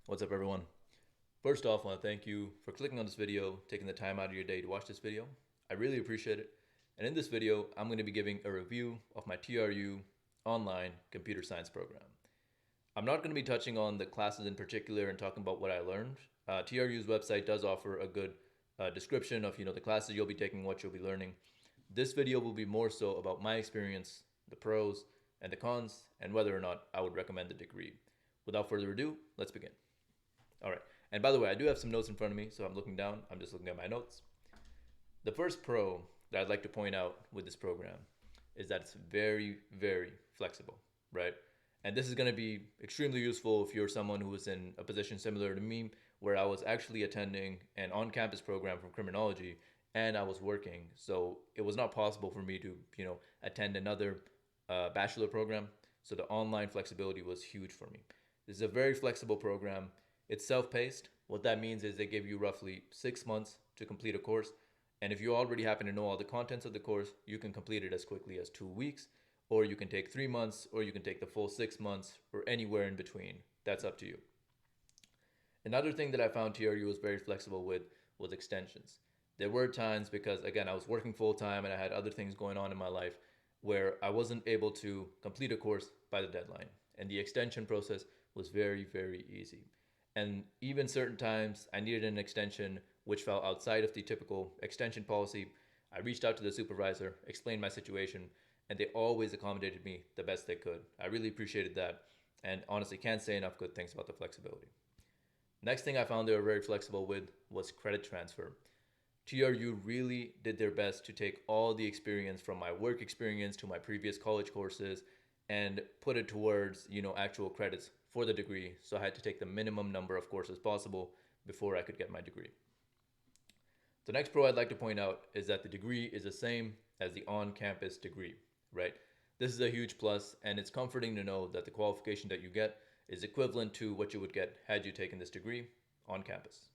What's up, everyone? First off, I want to thank you for clicking on this video, taking the time out of your day to watch this video. I really appreciate it. And in this video, I'm going to be giving a review of my TRU online computer science program. I'm not going to be touching on the classes in particular and talking about what I learned. TRU's website does offer a good description of the classes you'll be taking, what you'll be learning. This video will be more so about my experience, the pros and the cons, and whether or not I would recommend the degree. Without further ado, let's begin. All right. And by the way, I do have some notes in front of me, so I'm looking down. I'm just looking at my notes. The first pro that I'd like to point out with this program is that it's very, very flexible, right? And this is going to be extremely useful if you're someone who is in a position similar to me, where I was actually attending an on-campus program from criminology and I was working. So it was not possible for me to, attend another bachelor program. So the online flexibility was huge for me. This is a very flexible program. It's self-paced. What that means is they give you roughly 6 months to complete a course. And if you already happen to know all the contents of the course, you can complete it as quickly as 2 weeks, or you can take 3 months, or you can take the full 6 months, or anywhere in between. That's up to you. Another thing that I found TRU was very flexible with was extensions. There were times because, again, I was working full time and I had other things going on in my life where I wasn't able to complete a course by the deadline. And the extension process was very, very easy. And even certain times I needed an extension which fell outside of the typical extension policy. I reached out to the supervisor, explained my situation, and they always accommodated me the best they could. I really appreciated that, and honestly can't say enough good things about the flexibility. Next thing I found they were very flexible with was credit transfer. TRU really did their best to take all the experience from my work experience to my previous college courses and put it towards, actual credits for the degree. So I had to take the minimum number of courses possible before I could get my degree. The next pro I'd like to point out is that the degree is the same as the on-campus degree, right? This is a huge plus, and it's comforting to know that the qualification that you get is equivalent to what you would get had you taken this degree on campus.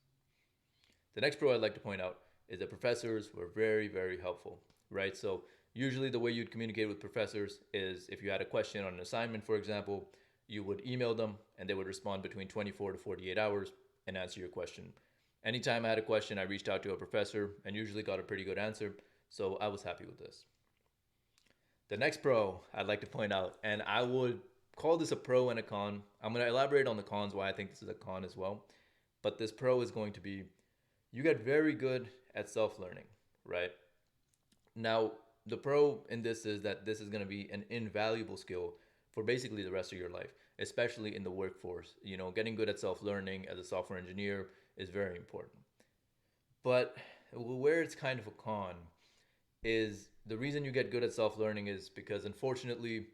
The next pro I'd like to point out is that professors were very, very helpful, right? So usually the way you'd communicate with professors is if you had a question on an assignment, for example, you would email them and they would respond between 24 to 48 hours and answer your question. Anytime I had a question, I reached out to a professor and usually got a pretty good answer, so I was happy with this. The next pro I'd like to point out, and I would call this a pro and a con. I'm going to elaborate on the cons, why I think this is a con as well. But this pro is going to be you get very good at self learning, right? Now, the pro in this is that this is going to be an invaluable skill for basically the rest of your life, especially in the workforce. Getting good at self learning as a software engineer is very important. But where it's kind of a con is the reason you get good at self learning is because unfortunately,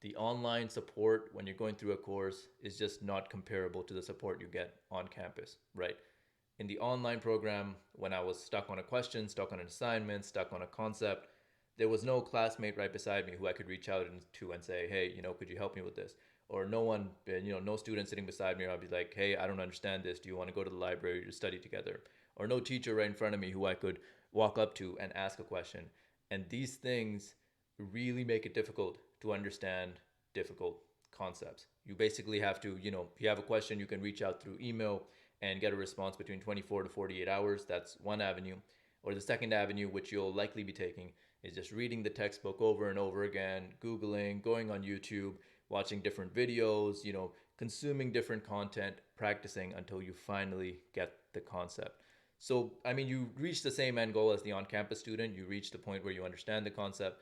the online support when you're going through a course is just not comparable to the support you get on campus, right? In the online program, when I was stuck on a question, stuck on an assignment, stuck on a concept, there was no classmate right beside me who I could reach out to and say, hey, could you help me with this? Or no one, no student sitting beside me, or I'd be like, hey, I don't understand this. Do you want to go to the library to study together? Or no teacher right in front of me who I could walk up to and ask a question. And these things really make it difficult to understand difficult concepts. You basically have to, if you have a question, you can reach out through email and get a response between 24 to 48 hours. That's one avenue. Or the second avenue, which you'll likely be taking, is just reading the textbook over and over again, Googling, going on YouTube, watching different videos, consuming different content, practicing until you finally get the concept. So, you reach the same end goal as the on campus student. You reach the point where you understand the concept,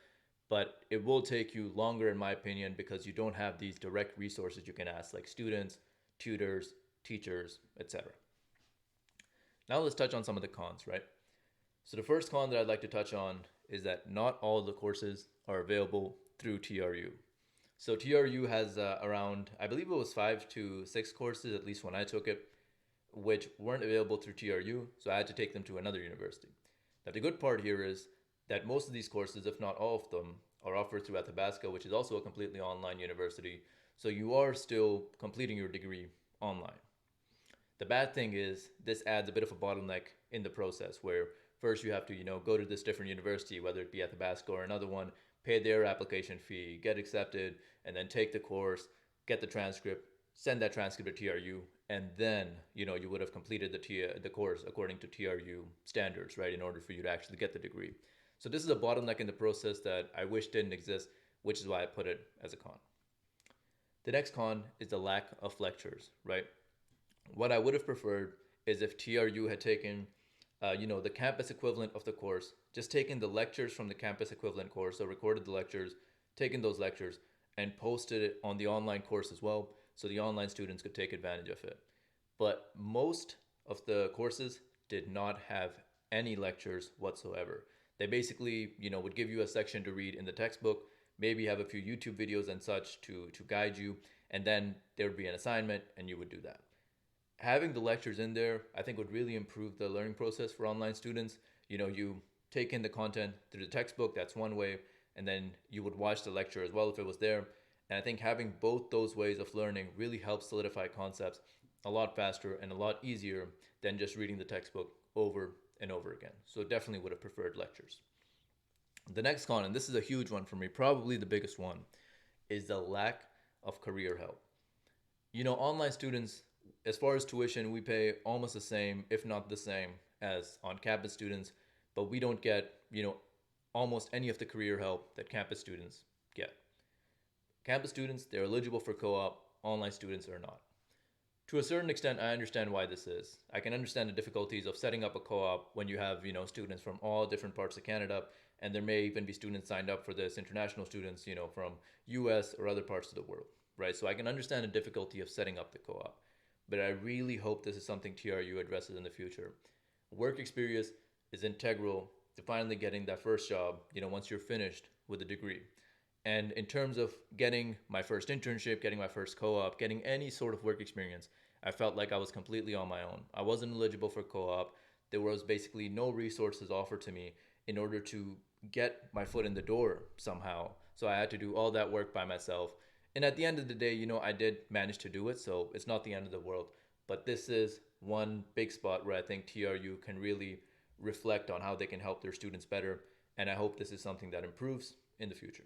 but it will take you longer, in my opinion, because you don't have these direct resources you can ask, like students, tutors, teachers, etc. Now let's touch on some of the cons, right? So the first con that I'd like to touch on is that not all of the courses are available through TRU. So TRU has around, I believe it was 5 to 6 courses, at least when I took it, which weren't available through TRU, so I had to take them to another university. Now the good part here is that most of these courses, if not all of them, are offered through Athabasca, which is also a completely online university, so you are still completing your degree online. The bad thing is this adds a bit of a bottleneck in the process where first you have to, go to this different university, whether it be Athabasca or another one, pay their application fee, get accepted, and then take the course, get the transcript. send that transcript to TRU, and then you would have completed the course according to TRU standards, right? In order for you to actually get the degree. So this is a bottleneck in the process that I wish didn't exist, which is why I put it as a con. The next con is the lack of lectures, right? What I would have preferred is if TRU had taken, the campus equivalent of the course, just taken the lectures from the campus equivalent course, so recorded the lectures, taken those lectures, and posted it on the online course as well, so the online students could take advantage of it. But most of the courses did not have any lectures whatsoever. They basically, would give you a section to read in the textbook, maybe have a few YouTube videos and such to guide you, and then there would be an assignment and you would do that. Having the lectures in there, I think would really improve the learning process for online students. You take in the content through the textbook, that's one way, and then you would watch the lecture as well if it was there. And I think having both those ways of learning really helps solidify concepts a lot faster and a lot easier than just reading the textbook over and over again. So definitely would have preferred lectures. The next con, and this is a huge one for me, probably the biggest one, is the lack of career help. Online students, as far as tuition, we pay almost the same, if not the same, as on-campus students, but we don't get, almost any of the career help that campus students get. Campus students, they're eligible for co-op, online students are not. To a certain extent, I understand why this is. I can understand the difficulties of setting up a co-op when you have, students from all different parts of Canada, and there may even be students signed up for this, international students, from US or other parts of the world, right? So I can understand the difficulty of setting up the co-op, but I really hope this is something TRU addresses in the future. Work experience is integral to finally getting that first job, once you're finished with a degree. And in terms of getting my first internship, getting my first co-op, getting any sort of work experience, I felt like I was completely on my own. I wasn't eligible for co-op. There was basically no resources offered to me in order to get my foot in the door somehow. So I had to do all that work by myself. And at the end of the day, I did manage to do it, so it's not the end of the world. But this is one big spot where I think TRU can really reflect on how they can help their students better. And I hope this is something that improves in the future.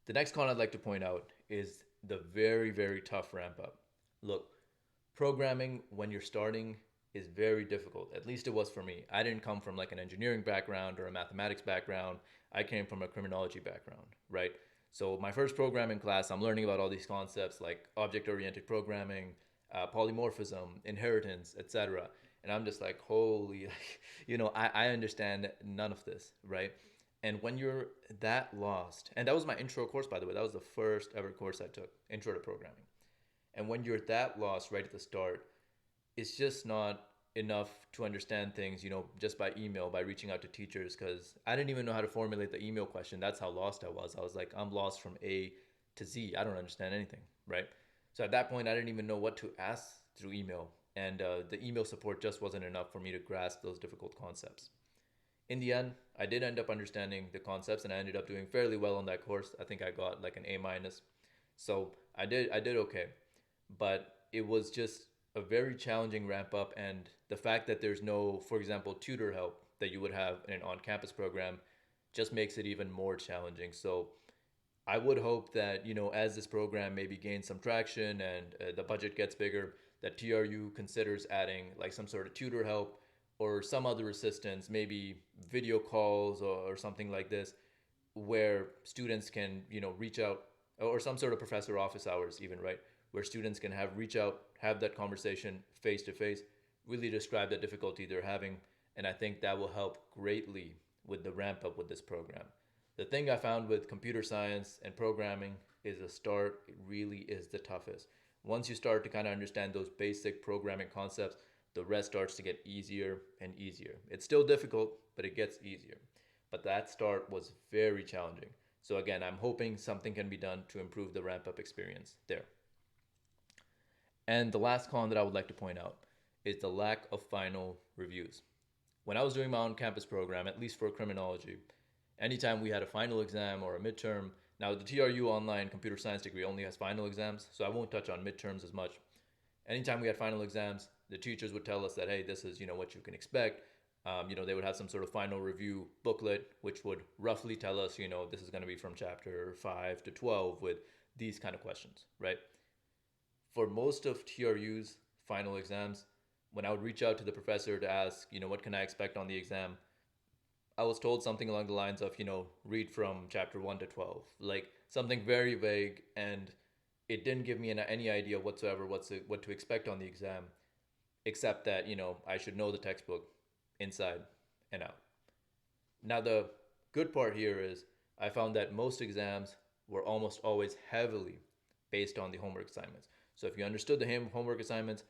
The next con I'd like to point out is the very, very tough ramp up. Look, programming when you're starting is very difficult. At least it was for me. I didn't come from like an engineering background or a mathematics background. I came from a criminology background, right? So my first programming class, I'm learning about all these concepts like object-oriented programming, polymorphism, inheritance, etc. And I'm just like, holy, I understand none of this, right? And when you're that lost, and that was my intro course, by the way, that was the first ever course I took, Intro to Programming. And when you're that lost right at the start, it's just not enough to understand things, just by email, by reaching out to teachers, because I didn't even know how to formulate the email question. That's how lost I was. I was like, I'm lost from A to Z. I don't understand anything, right? So at that point, I didn't even know what to ask through email. And the email support just wasn't enough for me to grasp those difficult concepts. In the end, I did end up understanding the concepts, and I ended up doing fairly well on that course. I think I got like an A minus. So I did okay. But it was just a very challenging ramp up, and the fact that there's no, for example, tutor help that you would have in an on-campus program just makes it even more challenging. So I would hope that, as this program maybe gains some traction and the budget gets bigger, that TRU considers adding like some sort of tutor help or some other assistance, maybe video calls or something like this, where students can, reach out, or some sort of professor office hours even, right? Where students can reach out, have that conversation face to face, really describe the difficulty they're having. And I think that will help greatly with the ramp up with this program. The thing I found with computer science and programming is the start, it really is the toughest. Once you start to kind of understand those basic programming concepts, the rest starts to get easier and easier. It's still difficult, but it gets easier. But that start was very challenging. So again, I'm hoping something can be done to improve the ramp up experience there. And the last con that I would like to point out is the lack of final reviews. When I was doing my own campus program, at least for criminology, anytime we had a final exam or a midterm, now the TRU online computer science degree only has final exams, so I won't touch on midterms as much. Anytime we had final exams, the teachers would tell us that, hey, this is, what you can expect. They would have some sort of final review booklet, which would roughly tell us, this is going to be from chapter 5 to 12 with these kind of questions, right? For most of TRU's final exams, when I would reach out to the professor to ask, what can I expect on the exam, I was told something along the lines of, read from chapter 1 to 12, like something very vague, and it didn't give me any idea whatsoever what to expect on the exam, except that, I should know the textbook inside and out. Now, the good part here is I found that most exams were almost always heavily based on the homework assignments. So if you understood the homework assignments,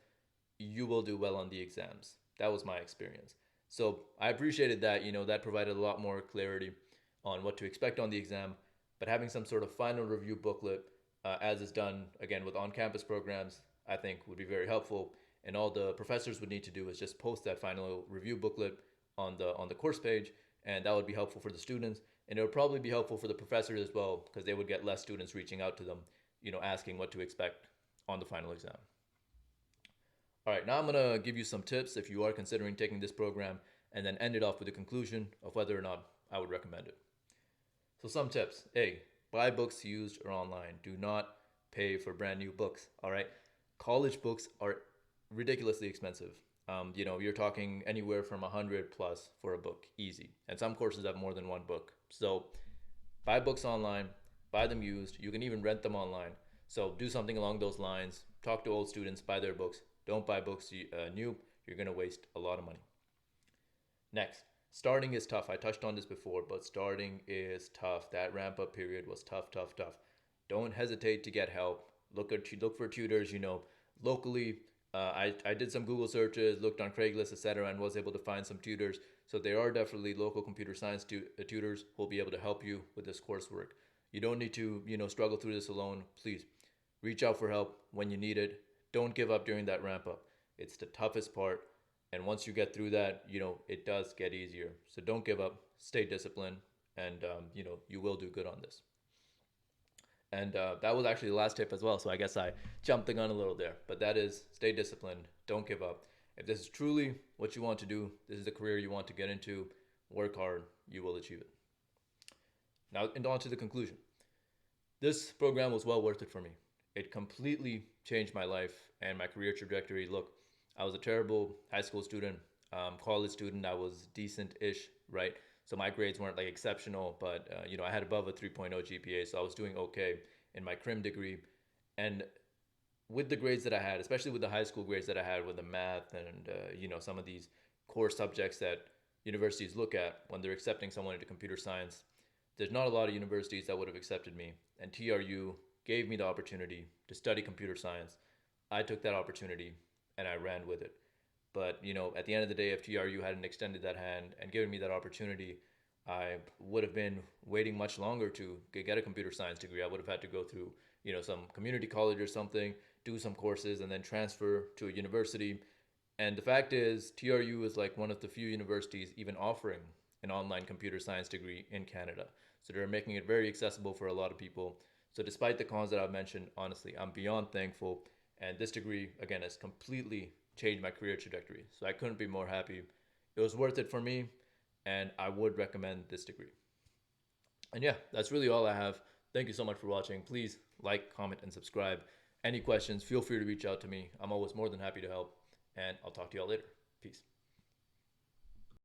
you will do well on the exams. That was my experience. So I appreciated that, that provided a lot more clarity on what to expect on the exam. But having some sort of final review booklet, as is done again with on-campus programs, I think would be very helpful. And all the professors would need to do is just post that final review booklet on the course page, and that would be helpful for the students. And it would probably be helpful for the professors as well, because they would get less students reaching out to them, asking what to expect on the final exam. All right, now I'm going to give you some tips if you are considering taking this program, and then end it off with a conclusion of whether or not I would recommend it. So some tips. A, buy books used or online. Do not pay for brand new books, all right? College books are ridiculously expensive. You're talking anywhere from 100 plus for a book, easy. And some courses have more than one book. So buy books online, buy them used. You can even rent them online. So do something along those lines. Talk to old students, buy their books. Don't buy books new. You're going to waste a lot of money. Next, starting is tough. I touched on this before, but starting is tough. That ramp up period was tough, tough, tough. Don't hesitate to get help. Look for tutors, locally. I did some Google searches, looked on Craigslist, etc., and was able to find some tutors. So there are definitely local computer science tutors who will be able to help you with this coursework. You don't need to, struggle through this alone. Please reach out for help when you need it. Don't give up during that ramp up. It's the toughest part. And once you get through that, it does get easier. So don't give up, stay disciplined, and, you will do good on this. And that was actually the last tip as well. So I guess I jumped the gun a little there. But that is, stay disciplined, don't give up. If this is truly what you want to do, this is the career you want to get into, work hard, you will achieve it. Now, and on to the conclusion. This program was well worth it for me. It completely changed my life and my career trajectory. Look, I was a terrible high school student, college student. I was decent-ish, right? So my grades weren't like exceptional, but I had above a 3.0 GPA, so I was doing okay in my crim degree. And with the grades that I had, especially with the high school grades that I had with the math and some of these core subjects that universities look at when they're accepting someone into computer science, there's not a lot of universities that would have accepted me. And TRU gave me the opportunity to study computer science. I took that opportunity and I ran with it. But, at the end of the day, if TRU hadn't extended that hand and given me that opportunity, I would have been waiting much longer to get a computer science degree. I would have had to go through, some community college or something, do some courses, and then transfer to a university. And the fact is, TRU is like one of the few universities even offering an online computer science degree in Canada. So they're making it very accessible for a lot of people. So despite the cons that I've mentioned, honestly, I'm beyond thankful. And this degree, again, has completely changed my career trajectory. So I couldn't be more happy. It was worth it for me, and I would recommend this degree. And yeah, that's really all I have. Thank you so much for watching. Please like, comment, and subscribe. Any questions, feel free to reach out to me. I'm always more than happy to help, and I'll talk to y'all later. Peace.